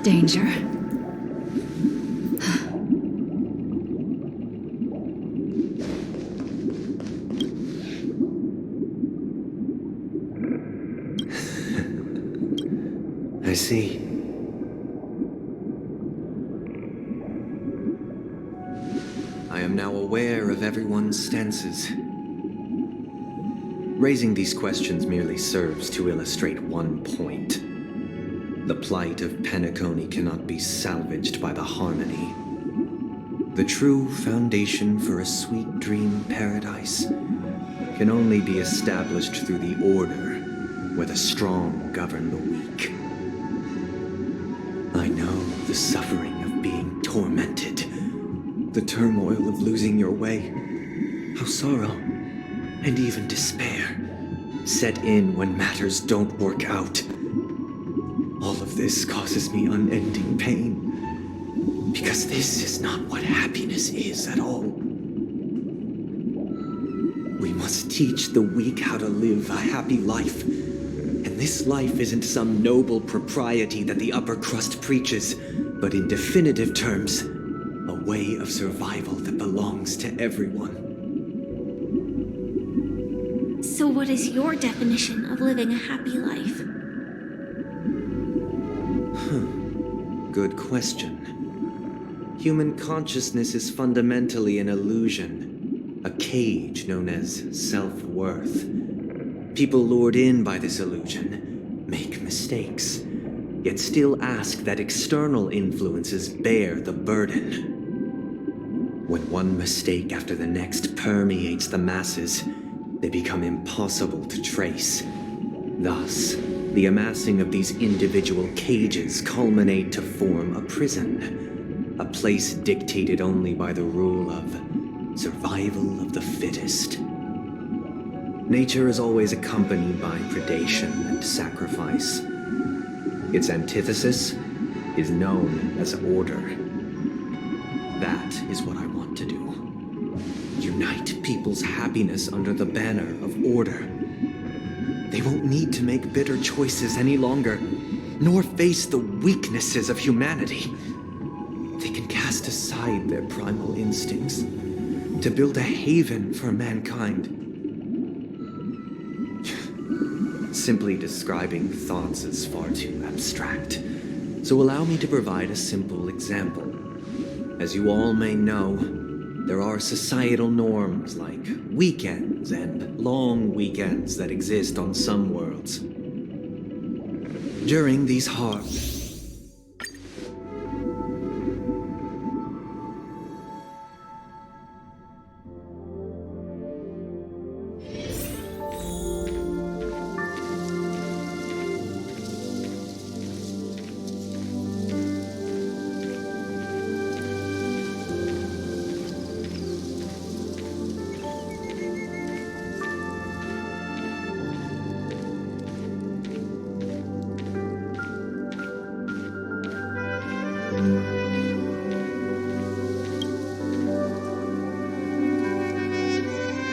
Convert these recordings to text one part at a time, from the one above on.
Danger. I see. I am now aware of everyone's stances. Raising these questions merely serves to illustrate one point. The plight of Penacony cannot be salvaged by the harmony. The true foundation for a sweet dream paradise can only be established through the order where the strong govern the weak. I know the suffering of being tormented, the turmoil of losing your way, how sorrow and even despair set in when matters don't work out. All of this causes me unending pain, because this is not what happiness is at all. We must teach the weak how to live a happy life. And this life isn't some noble propriety that the upper crust preaches, but in definitive terms, a way of survival that belongs to everyone. So what is your definition of living a happy life? Good question. Human consciousness is fundamentally an illusion, a cage known as self-worth. People lured in by this illusion make mistakes, yet still ask that external influences bear the burden. When one mistake after the next permeates the masses, they become impossible to trace. Thus, the amassing of these individual cages culminate to form a prison, a place dictated only by the rule of survival of the fittest. Nature is always accompanied by predation and sacrifice. Its antithesis is known as order. That is what I want to do. Unite people's happiness under the banner of order. They won't need to make bitter choices any longer, nor face the weaknesses of humanity. They can cast aside their primal instincts to build a haven for mankind. Simply describing thoughts is far too abstract, so allow me to provide a simple example. As you all may know, there are societal norms like weekends and long weekends that exist on some worlds. During these hard...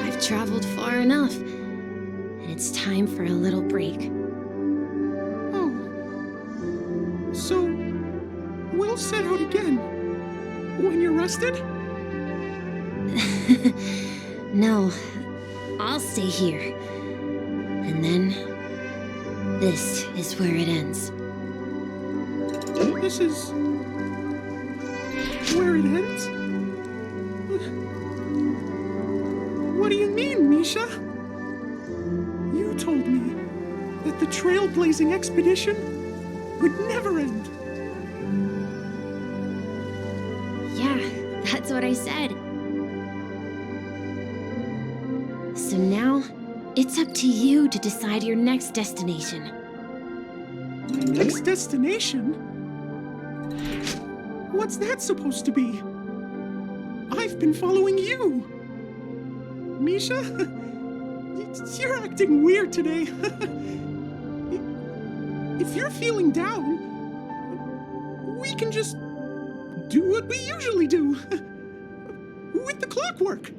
I've traveled far enough, and it's time for a little break. Oh. So, we'll set out again when you're rested? No, I'll stay here. And then, this is where it ends. This is... where it ends? What do you mean, Misha? You told me that the trailblazing expedition would never end. Yeah, that's what I said. So now, it's up to you to decide your next destination. My next destination? What's that supposed to be? I've been following you. Misha? You're acting weird today. If you're feeling down, we can just do what we usually do. With the clockwork.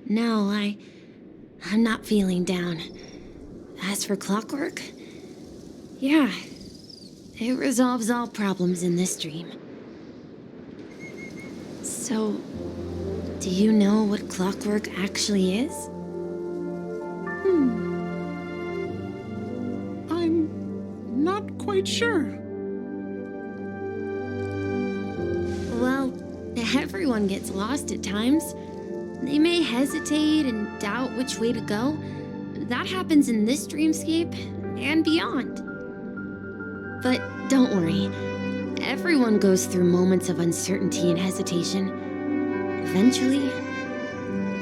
No, I'm not feeling down. As for clockwork, yeah, It resolves all problems in this dream. So, do you know what clockwork actually is? I'm not quite sure. Well, everyone gets lost at times. They may hesitate and doubt which way to go. That happens in this dreamscape and beyond. But don't worry. Everyone goes through moments of uncertainty and hesitation. Eventually,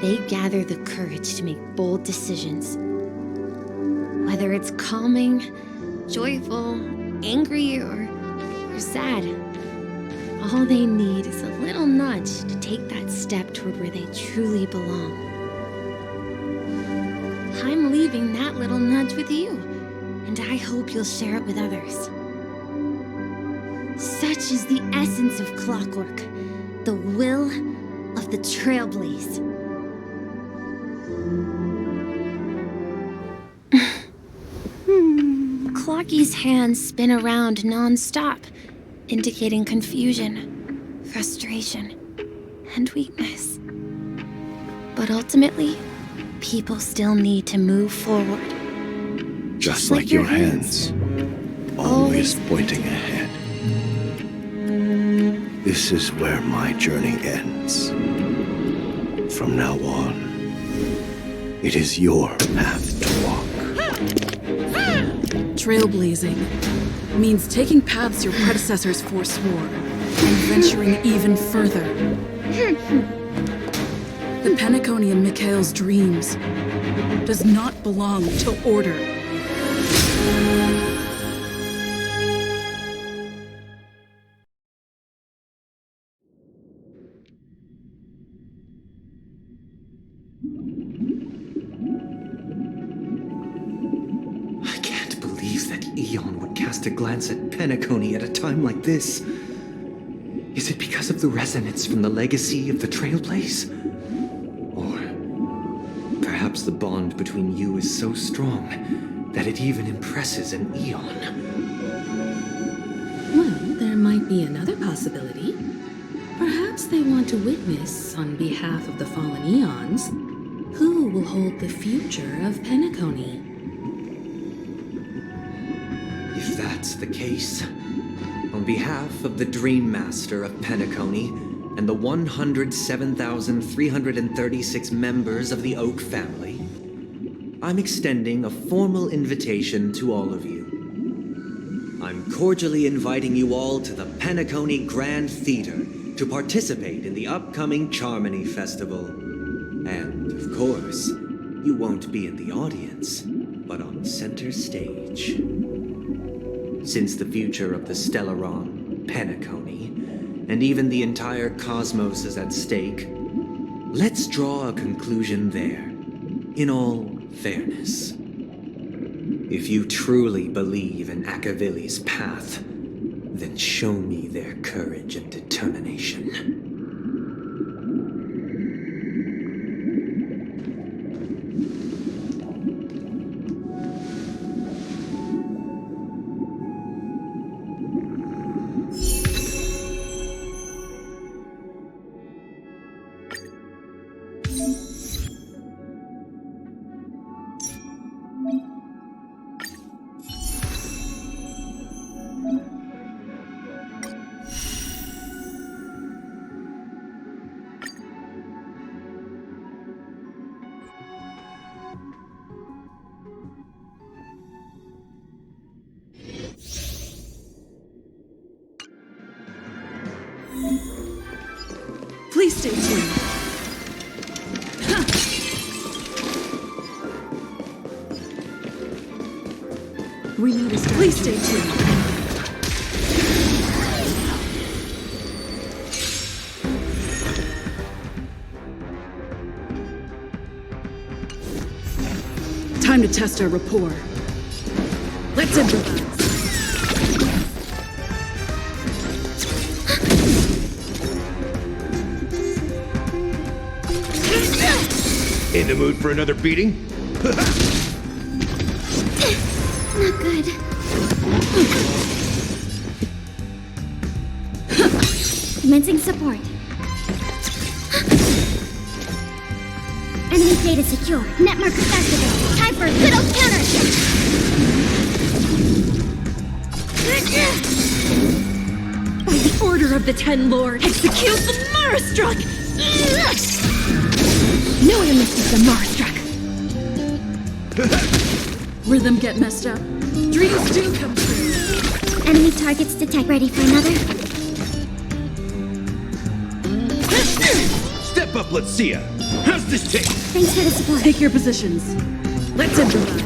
they gather the courage to make bold decisions. Whether it's calming, joyful, angry, or sad, all they need is a little nudge to take that step toward where they truly belong. I'm leaving that little nudge with you, and I hope you'll share it with others. Such is the essence of clockwork, the will of the trailblaze. Clocky's hands spin around non-stop, indicating confusion, frustration, and weakness. But ultimately, people still need to move forward. Just like your hands, always pointing ahead. This is where my journey ends. From now on, it is your path to walk. Trailblazing means taking paths your predecessors forswore and venturing even further. The Penacony in Mikhail's dreams does not belong to order. I can't believe that Eon would cast a glance at Penacony at a time like this. Is it because of the resonance from the legacy of the Trailblaze? Or perhaps the bond between you is so strong that it even impresses an Eon? Well, there might be another possibility. Perhaps they want to witness, on behalf of the fallen Eons, who will hold the future of Penacony. If that's the case, on behalf of the Dream Master of Penacony and the 107,336 members of the Oak family, I'm extending a formal invitation to all of you. I'm cordially inviting you all to the Penacony Grand Theater to participate in the upcoming Charmony Festival. And, of course, you won't be in the audience, but on center stage. Since the future of the Stellaron, Penacony, and even the entire cosmos is at stake, let's draw a conclusion there, in all fairness. If you truly believe in Akavili's path, then show me their courage and determination. Please stay tuned. We need a strategy. Please stay tuned. Time to test our rapport. Let's improvise. In the mood for another beating? Not good. Commencing support. Enemy data secure. Net markers activated. Time for a good old counter. By the order of the Ten Lord, execute the Marastruck! No enemies of the Marastruck. Rhythm get messed up. Dreams do come true. Enemy targets detect. Ready for another? Step up, let's see ya. How's this take? Thanks for the support. Take your positions. Let's improvise.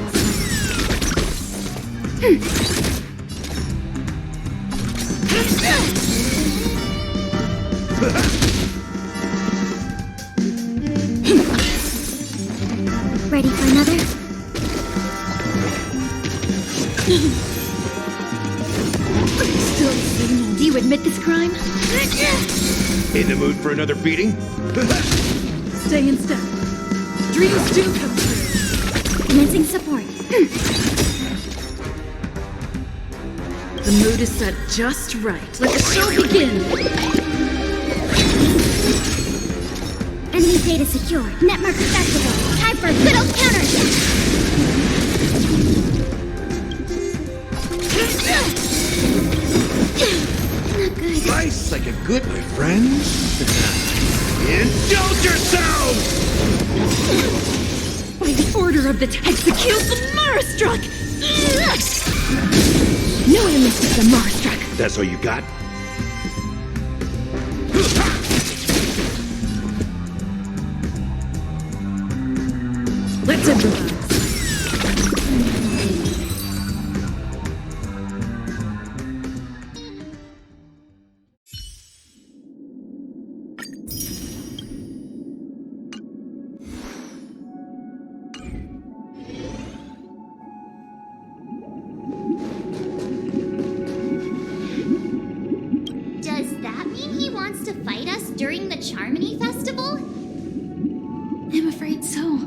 Ready for another? Still signal. Do you admit this crime? In the mood for another beating? Stay in step. Dreams do come true. Commencing support. The mood is set just right. Let the show begin. Enemy data secure. Net markers activated. Time for a good old counter. Not good. Nice like a good, my friend. Indulge yourselves! By the order of the execute the Marastruck! No enemies of the Marastruck. That's all you got? Let's improvise. Does that mean he wants to fight us during the Charmony Festival? I'm afraid so.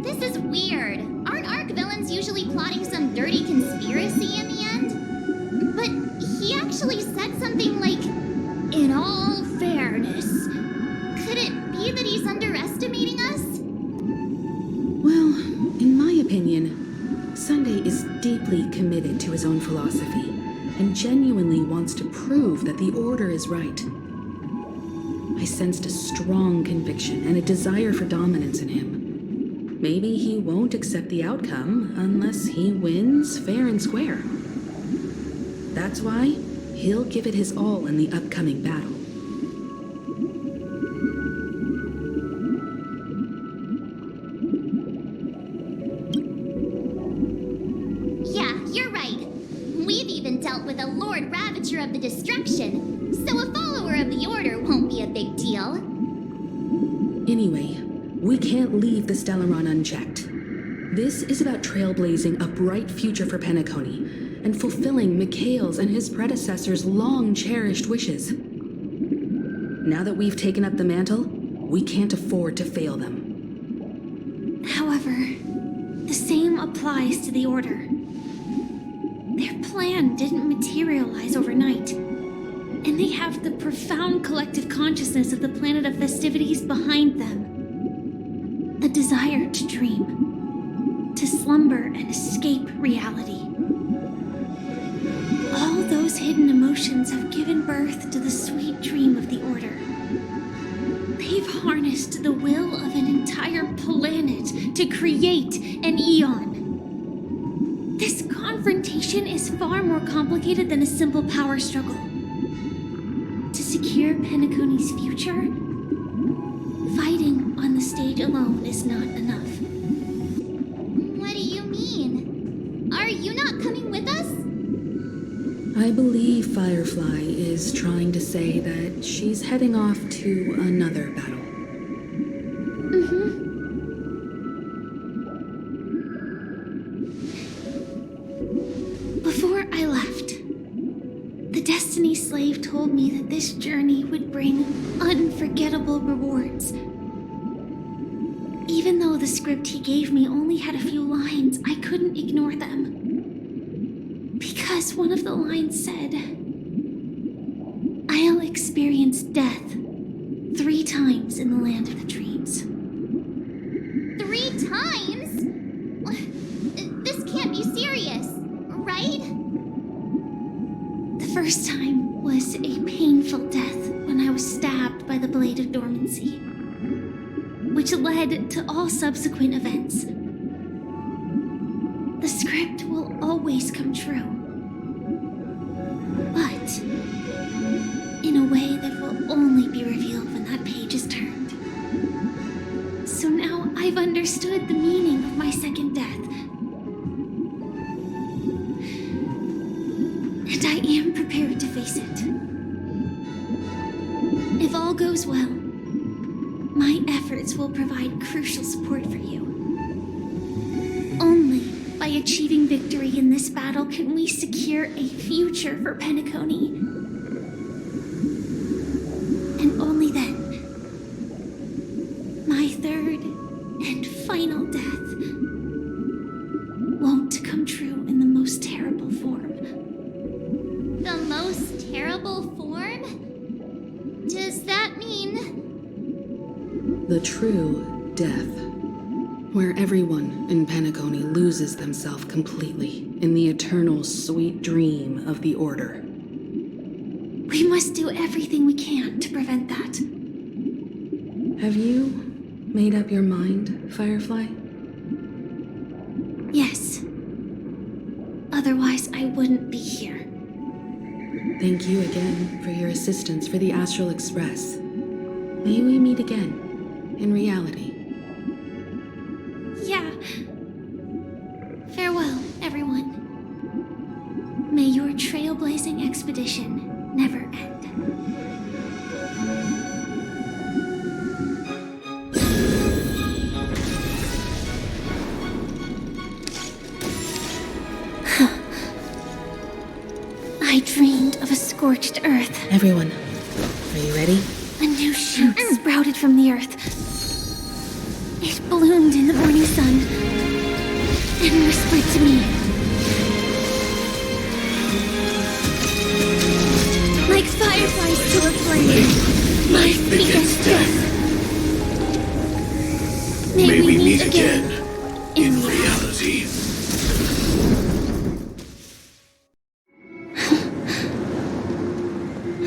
This is weird. Aren't Arc villains usually plotting some dirty conspiracy in the end? But he actually said something like, in all fairness. Could it be that he's underestimating us? Well, in my opinion, Sunday is deeply committed to his own philosophy and genuinely wants to prove that the Order is right. I sensed a strong conviction and a desire for dominance in him. Maybe he won't accept the outcome unless he wins fair and square. That's why he'll give it his all in the upcoming battle. Yeah, you're right. We've even dealt with a Lord Ravager of the Destruction, so a follower of the Order won't be a big deal. Anyway, we can't leave the Stellaron unchecked. This is about trailblazing a bright future for Penacony and fulfilling Mikhail's and his predecessors' long-cherished wishes. Now that we've taken up the mantle, we can't afford to fail them. However, the same applies to the Order. Their plan didn't materialize overnight, and they have the profound collective consciousness of the planet of festivities behind them. The desire to dream, to slumber and escape reality. All those hidden emotions have given birth to the sweet dream of the Order. They've harnessed the will of an entire planet to create an eon. This confrontation is far more complicated than a simple power struggle. To secure Penacony's future, fighting on the stage alone is not enough. What do you mean? Are you not coming with us? I believe Firefly is trying to say that she's heading off to another battle. Before I left, the Destiny Slave told me that this journey would bring unforgettable rewards. Even though the script he gave me only had a few lines, I couldn't ignore them. Because one of the lines said, "I'll experienced death 3 times in the land of the dreams. 3 times? This can't be serious, right? The first time was a painful death when I was stabbed by the Blade of Dormancy, which led to all subsequent events. The script will always come true, but in a way that will only be revealed when that page is turned. So now I've understood the meaning of my second death. And I am prepared to face it. If all goes well, my efforts will provide crucial support for you. Only by achieving victory in this battle can we secure a future for Penacony. And only then, my third and final death won't come true in the most terrible form. The most terrible form? Does that mean... The true death, where everyone in Penacony loses themselves completely in the eternal sweet dream of the Order. We must do everything we can to prevent that. Have you made up your mind, Firefly? Yes. Otherwise, I wouldn't be here. Thank you again for your assistance for the Astral Express. May we meet again, in reality. Yeah. Farewell, everyone. May your trailblazing expedition never end. I dreamed of a scorched earth. Everyone, are you ready? A new shoot sprouted from the earth. It bloomed in the morning sun and whispered to me. Like fireflies to a flame, life begets death. May we meet again in reality.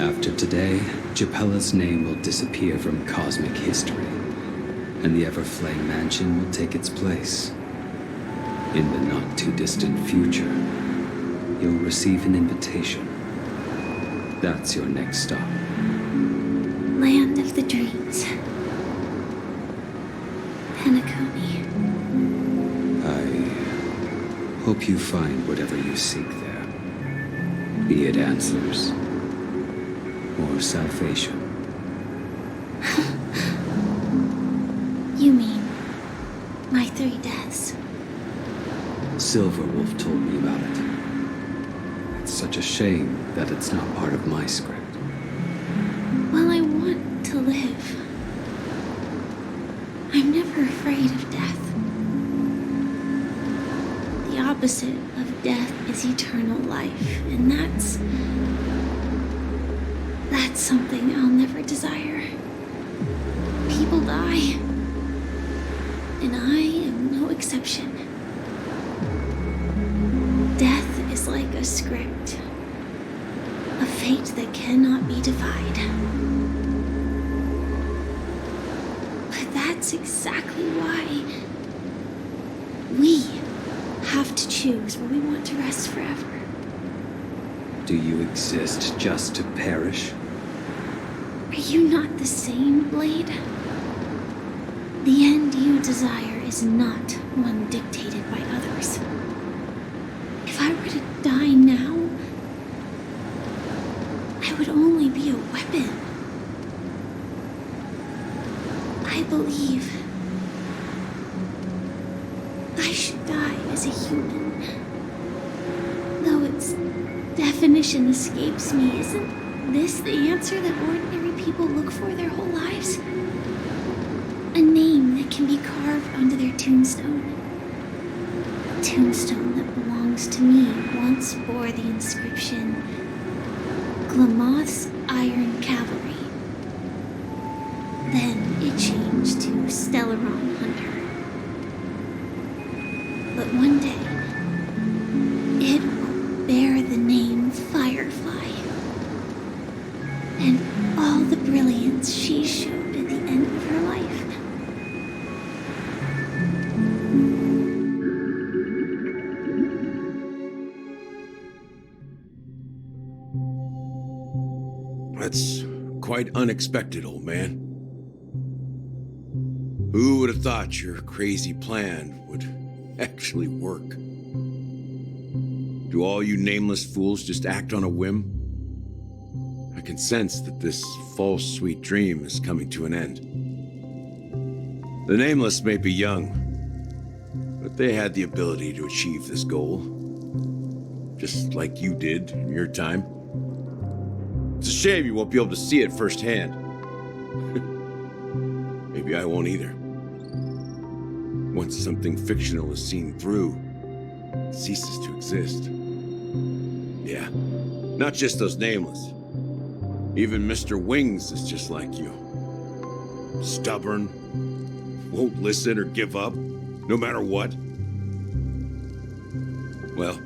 After today, Japella's name will disappear from cosmic history, and the Everflame Mansion will take its place. In the not-too-distant future, you'll receive an invitation. That's your next stop. Land of the dreams. Penacony. I hope you find whatever you seek there. Be it answers or salvation. You mean my 3 deaths? Silverwolf told me about it. It's such a shame that it's not part of my script. Well, I want to live. I'm never afraid of death. The opposite of death is eternal life, and that's something I'll never desire. People die, and I am no exception. Death is like a script, a fate that cannot be defied. But that's exactly why we have to choose where we want to rest forever. Do you exist just to perish? Are you not the same, Blade? The end you desire is not one dictated by others. If I were to die now, I would only be a weapon. I believe I should die as a human. Though its definition escapes me, isn't this the answer that ordinary people look for their whole lives? A name that can be carved onto their tombstone. A tombstone that belongs to me once bore the inscription, Glamoth's Iron Cavalry. Then it changed to Stellaron Hunter. But one day, it will bear the name Firefly. And all the brilliance she showed at the end of her life. That's quite unexpected, old man. Who would have thought your crazy plan would actually work? Do all you nameless fools just act on a whim? I can sense that this false sweet dream is coming to an end. The nameless may be young, but they had the ability to achieve this goal. Just like you did in your time. It's a shame you won't be able to see it firsthand. Maybe I won't either. Once something fictional is seen through, it ceases to exist. Yeah, not just those nameless. Even Mr. Wings is just like you. Stubborn, won't listen or give up, no matter what. Well,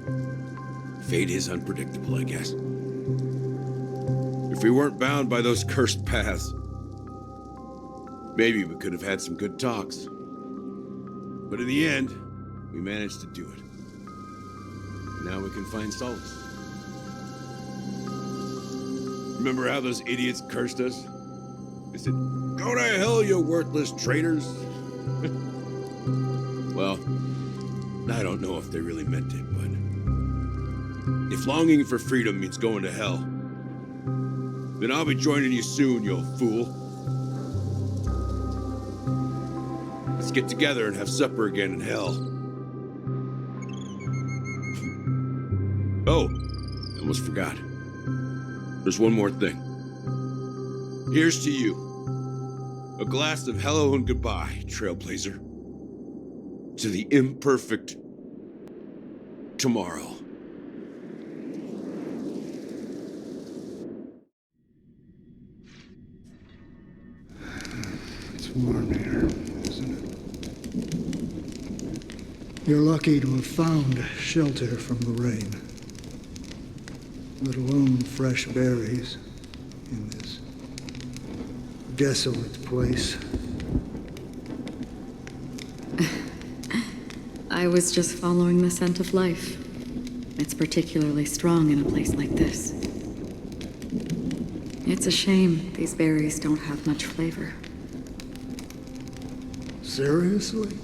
fate is unpredictable, I guess. If we weren't bound by those cursed paths, maybe we could have had some good talks. But in the end, we managed to do it. Now we can find solace. Remember how those idiots cursed us? They said, "Go to hell, you worthless traitors." Well, I don't know if they really meant it, but if longing for freedom means going to hell, then I'll be joining you soon, you fool. Let's get together and have supper again in hell. Oh, I almost forgot. There's one more thing. Here's to you. A glass of hello and goodbye, Trailblazer. To the imperfect tomorrow. It's warm here, isn't it? You're lucky to have found shelter from the rain. Let alone fresh berries in this desolate place. I was just following the scent of life. It's particularly strong in a place like this. It's a shame these berries don't have much flavor. Seriously?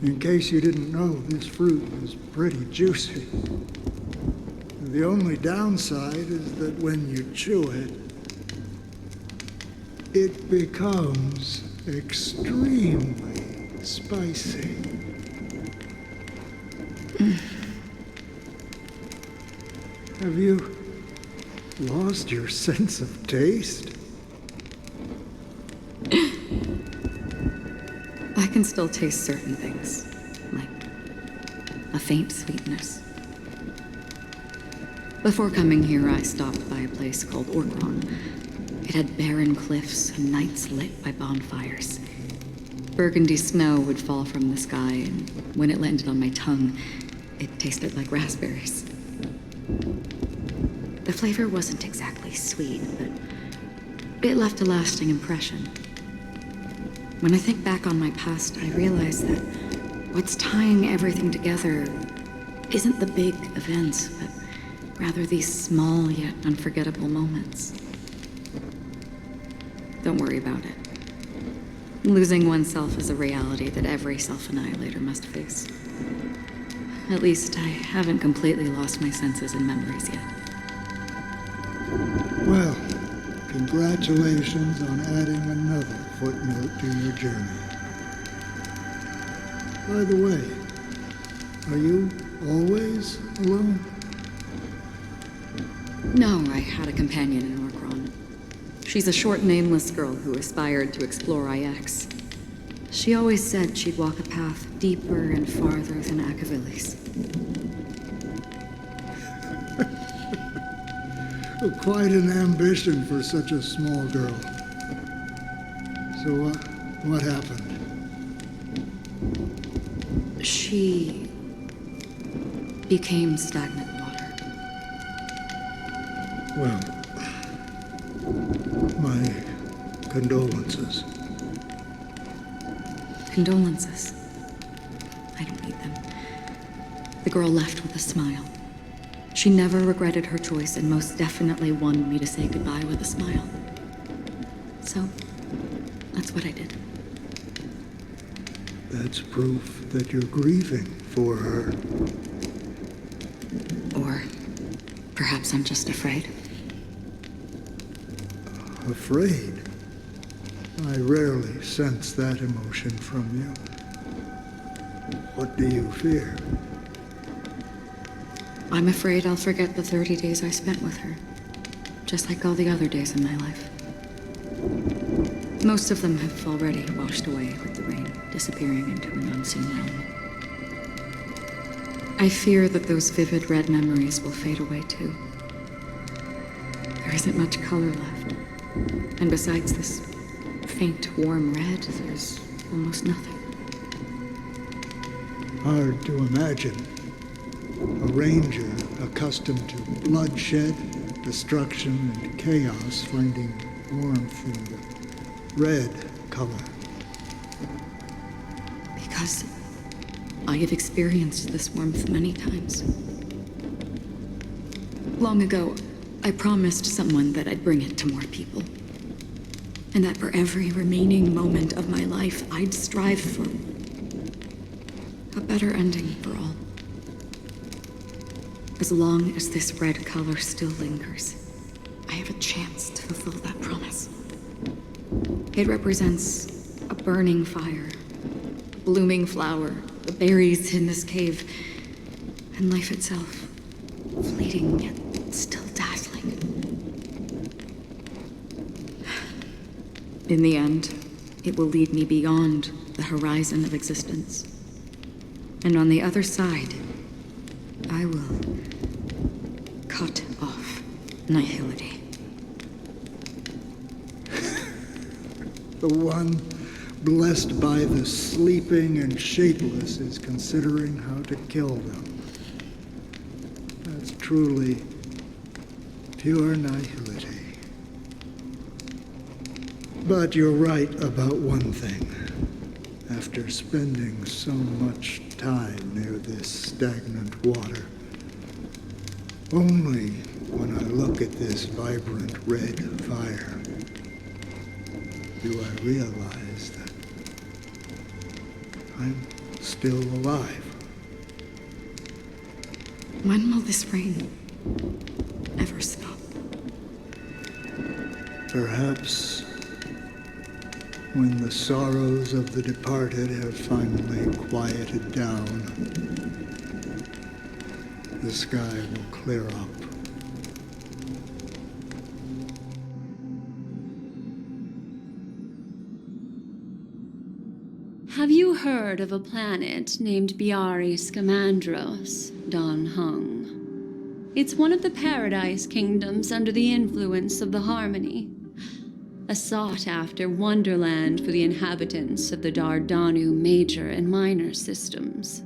In case you didn't know, this fruit is pretty juicy. The only downside is that when you chew it, it becomes extremely spicy. Have you lost your sense of taste? I can still taste certain things, like a faint sweetness. Before coming here, I stopped by a place called Orkron. It had barren cliffs and nights lit by bonfires. Burgundy snow would fall from the sky, and when it landed on my tongue, it tasted like raspberries. The flavor wasn't exactly sweet, but it left a lasting impression. When I think back on my past, I realize that what's tying everything together isn't the big events, but rather these small yet unforgettable moments. Don't worry about it. Losing oneself is a reality that every self-annihilator must face. At least I haven't completely lost my senses and memories yet. Well, congratulations on adding another footnote to your journey. By the way, are you always alone? No, I had a companion in Orkron. She's a short, nameless girl who aspired to explore IX. She always said she'd walk a path deeper and farther than Akavilis. Quite an ambition for such a small girl. So, what happened? She became stagnant water. Well, my condolences. Condolences. I don't need them. The girl left with a smile. She never regretted her choice and most definitely wanted me to say goodbye with a smile. So, that's what I did. That's proof that you're grieving for her. Or perhaps I'm just afraid. Afraid? I rarely sense that emotion from you. What do you fear? I'm afraid I'll forget the 30 days I spent with her, just like all the other days in my life. Most of them have already washed away with the rain, disappearing into an unseen realm. I fear that those vivid red memories will fade away too. There isn't much color left, and besides this faint, warm red, there's almost nothing. Hard to imagine. A ranger accustomed to bloodshed, destruction, and chaos finding warmth in the red color. Because I have experienced this warmth many times. Long ago, I promised someone that I'd bring it to more people. And that for every remaining moment of my life, I'd strive for a better ending for all. As long as this red color still lingers, I have a chance to fulfill that promise. It represents a burning fire, a blooming flower, the berries in this cave, and life itself, fleeting yet still dazzling. In the end, it will lead me beyond the horizon of existence. And on the other side, I will cut off nihility. The one blessed by the sleeping and shapeless is considering how to kill them. That's truly pure nihility. But you're right about one thing. After spending so much time near this stagnant water, only when I look at this vibrant red fire do I realize that I'm still alive. When will this rain ever stop? Perhaps when the sorrows of the departed have finally quieted down, the sky will clear up. Have you heard of a planet named Biari Scamandros, Don Hung? It's one of the Paradise Kingdoms under the influence of the Harmony. A sought-after wonderland for the inhabitants of the Dardanu major and minor systems.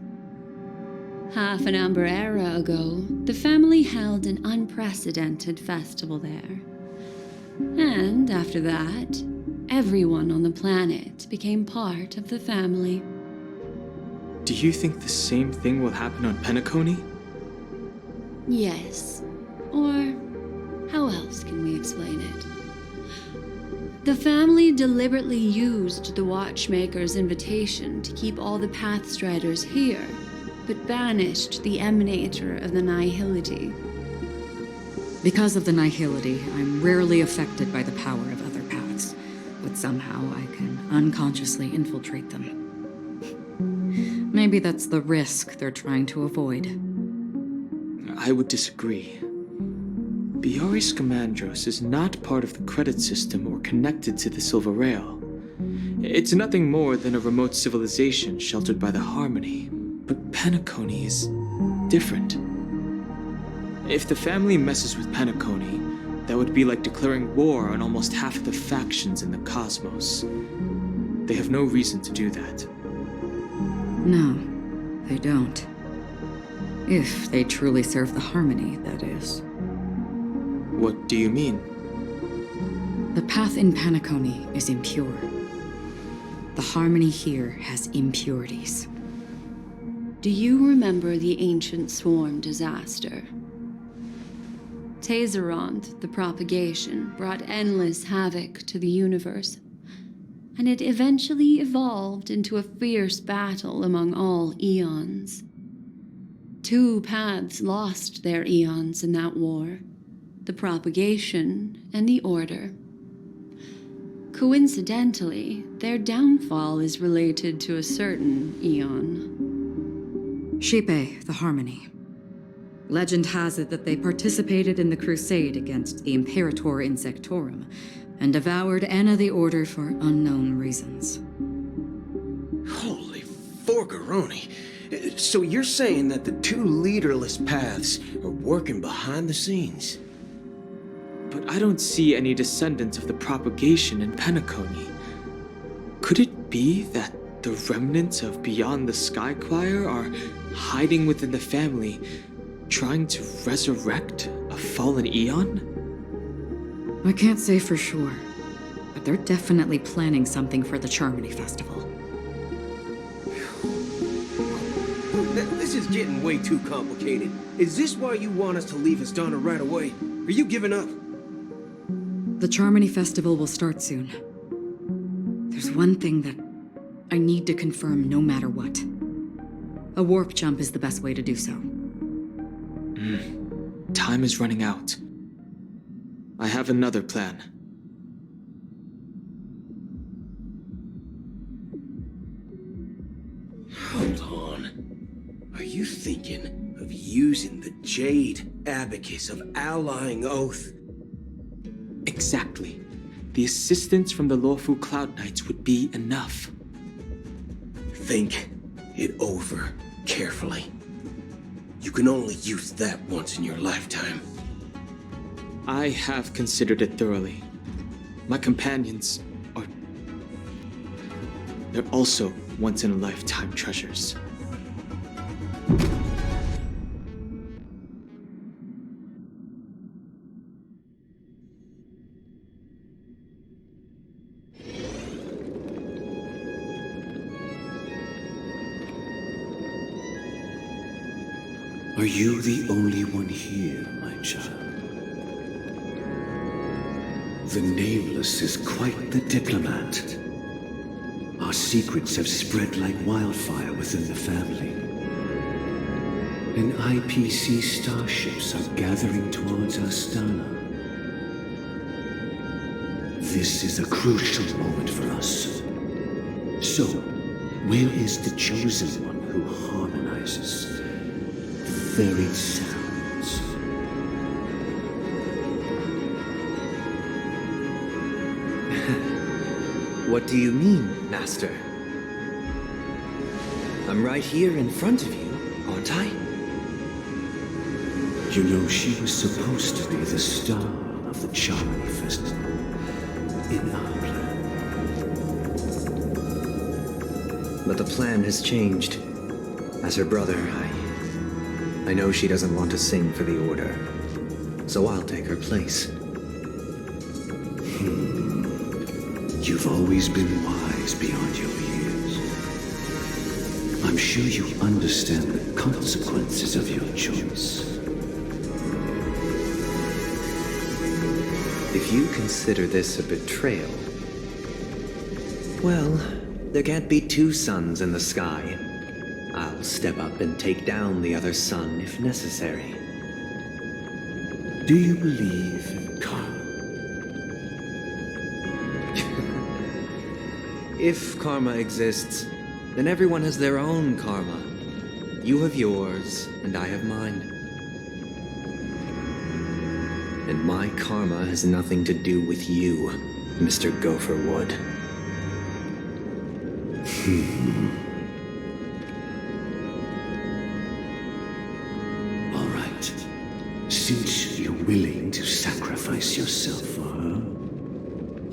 Half an amber era ago, the family held an unprecedented festival there. And after that, everyone on the planet became part of the family. Do you think the same thing will happen on Penacony? Yes. Or how else can we explain it? The family deliberately used the Watchmaker's invitation to keep all the Pathstriders here, but banished the Emanator of the Nihility. Because of the Nihility, I'm rarely affected by the power of other paths, but somehow I can unconsciously infiltrate them. Maybe that's the risk they're trying to avoid. I would disagree. Biari Scamandros is not part of the credit system or connected to the Silver Rail. It's nothing more than a remote civilization sheltered by the Harmony. But Penacony is different. If the family messes with Penacony, That would be like declaring war on almost half of the factions in the cosmos. They have no reason to do that. No, they don't. If they truly serve the harmony, that is. What do you mean? The path in Penacony is impure. The harmony here has impurities. Do you remember the ancient swarm disaster? Tazeront, the propagation, brought endless havoc to the universe, and it eventually evolved into a fierce battle among all eons. 2 paths lost their eons in that war, the propagation and the order. Coincidentally, their downfall is related to a certain eon. Shipe, the harmony. Legend has it that they participated in the crusade against the Imperator Insectorum and devoured Anna the Order for unknown reasons. Holy forgaroni. So you're saying that the 2 leaderless paths are working behind the scenes? But I don't see any descendants of the propagation in Penacony. Could it be that the remnants of Beyond the Sky Choir are hiding within the family, trying to resurrect a fallen eon? I can't say for sure, but they're definitely planning something for the Charmony Festival. This is getting way too complicated. Is this why you want us to leave Astana right away? Are you giving up? The Charmony Festival will start soon. There's one thing that I need to confirm no matter what. A warp jump is the best way to do so. Time is running out. I have another plan. Hold on. Are you thinking of using the Jade Abacus of Allying Oath? Exactly. The assistance from the Lawfu Cloud Knights would be enough. Think it over carefully. You can only use that once in your lifetime. I have considered it thoroughly. My companions are... they're also once-in-a-lifetime treasures. Are you the only one here, my child? The Nameless is quite the diplomat. Our secrets have spread like wildfire within the family. And IPC starships are gathering towards Astana. This is a crucial moment for us. So, where is the chosen one who harmonizes varied sounds? What do you mean, Master? I'm right here in front of you, aren't I? You know, she was supposed to be the star of the Charmony Festival in our plan. But the plan has changed. As her brother, I know she doesn't want to sing for the Order, so I'll take her place. You've always been wise beyond your years. I'm sure you understand the consequences of your choice. If you consider this a betrayal, well, there can't be 2 suns in the sky. I'll step up and take down the other sun if necessary. Do you believe in karma? If karma exists, then everyone has their own karma. You have yours, and I have mine. And my karma has nothing to do with you, Mr. Gopherwood. Since you're willing to sacrifice yourself for her,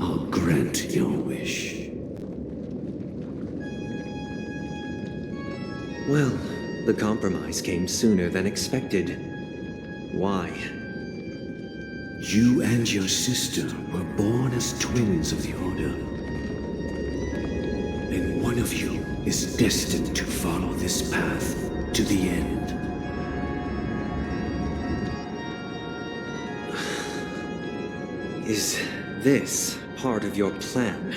I'll grant your wish. Well, the compromise came sooner than expected. Why? You and your sister were born as twins of the Order. And one of you is destined to follow this path to the end. Is this part of your plan?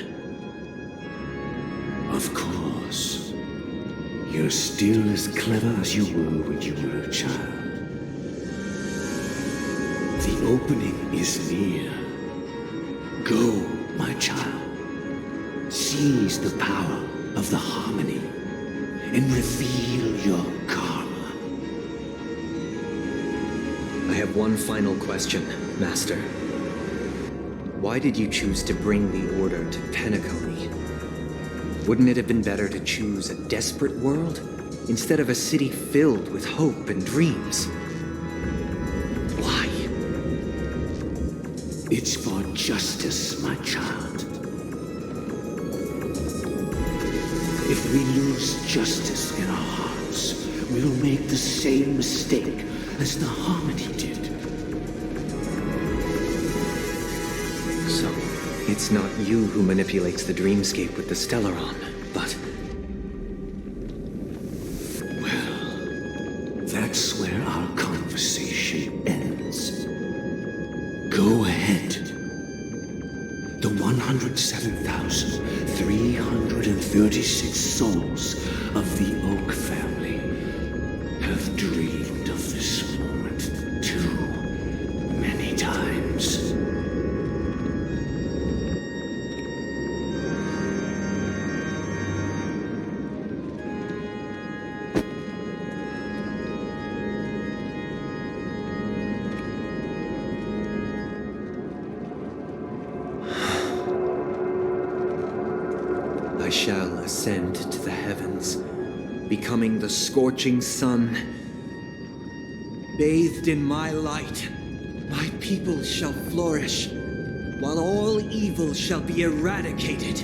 Of course. You're still as clever as you were when you were a child. The opening is near. Go, my child. Seize the power of the harmony and reveal your karma. I have one final question, Master. Why did you choose to bring the Order to Penacony? Wouldn't it have been better to choose a desperate world instead of a city filled with hope and dreams? Why? It's for justice, my child. If we lose justice in our hearts, we'll make the same mistake as the harmony did. So, it's not you who manipulates the dreamscape with the Stellaron, but... Well, that's where our conversation ends. Go ahead. The 107,336 souls of the Oak family have dreamed of this moment too many times. I shall ascend to the heavens, becoming the scorching sun. Bathed in my light, my people shall flourish, while all evil shall be eradicated.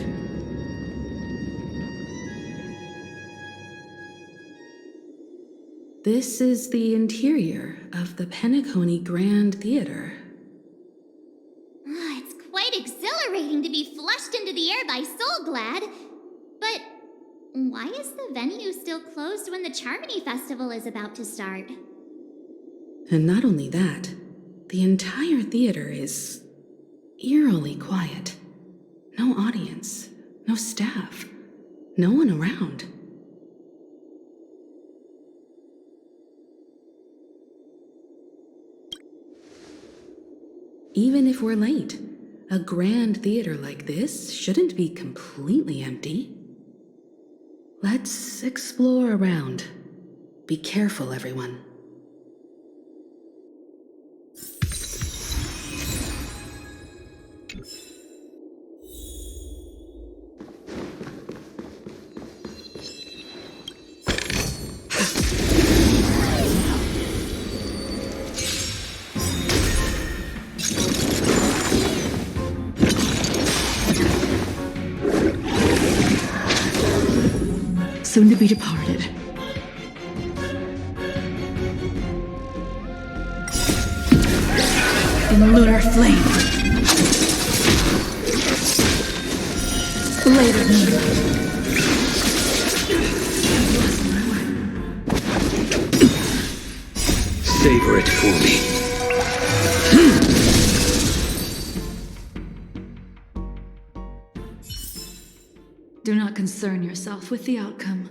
This is the interior of the Penacony Grand Theater. It's quite exhilarating to be flushed into the air by Soulglad. But why is the venue still closed when the Charmony Festival is about to start? And not only that, the entire theater is eerily quiet. No audience, no staff, no one around. Even if we're late, a grand theater like this shouldn't be completely empty. Let's explore around. Be careful, everyone. Soon to be departed. In lunar flame. Blade of moon. Savor it for me. Do not concern yourself with the outcome.